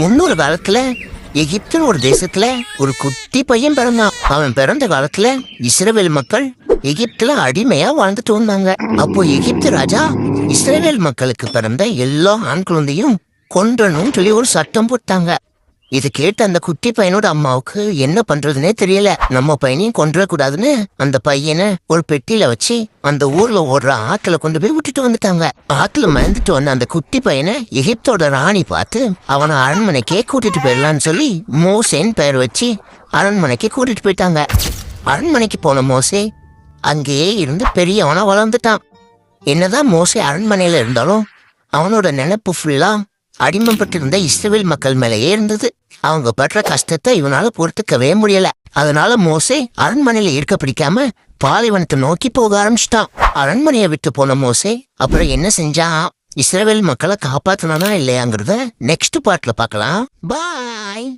இன்னொரு காலத்துல எகிப்துன்னு ஒரு தேசத்துல ஒரு குட்டி பையன் பிறந்தான். அவன் பிறந்த காலத்துல இஸ்ரவேல் மக்கள் எகிப்துல அடிமையா வாழ்ந்துட்டு வந்தாங்க. அப்போ எகிப்து ராஜா இஸ்ரவேல் மக்களுக்கு பிறந்த எல்லா ஆண் குழந்தையும் கொன்றணும்னு சொல்லி ஒரு சட்டம் போட்டாங்க. இது கேட்டு அந்த குட்டி பையனோட அம்மாவுக்கு என்ன பண்றதுன்னே தெரியல. நம்ம பையனையும் கொன்றக்கூடாதுன்னு அந்த பையனை ஒரு பெட்டியில வச்சு அந்த ஊர்ல ஓடுற ஆத்துல கொண்டு போய் விட்டுட்டு வந்துட்டாங்க. ஆத்துல மறந்துட்டு வந்த அந்த குட்டி பையனை எகிப்தோட ராணி பார்த்து அவனை அரண்மனைக்கே கூட்டிட்டு போயிடலான்னு சொல்லி மோசேன்னு பெயர் வச்சு அரண்மனைக்கு கூட்டிட்டு போயிட்டாங்க. அரண்மனைக்கு போன மோசே அங்கேயே இருந்து பெரியவனா வளர்ந்துட்டான். என்னதான் மோசே அரண்மனையில இருந்தாலும் அவனோட நினைப்பு ஃபுல்லா அடிமைப்பட்டிருந்த இஸ்ரவேல் மக்கள் மேலேயே இருந்தது. அவங்க படுற கஷ்டத்தை இவனால பொறுத்துக்கவே முடியல. அதனால மோசே அரண்மனையில இருக்க பிடிக்காம பாலைவனத்தை நோக்கி போக ஆரம்பிச்சிட்டான். அரண்மனையை விட்டு போன மோசே அப்புறம் என்ன செஞ்சான், இஸ்ரவேல் மக்களை காப்பாத்தினானா இல்லையாங்கிறத நெக்ஸ்ட் பார்ட்ல பார்க்கலாம். பாய்.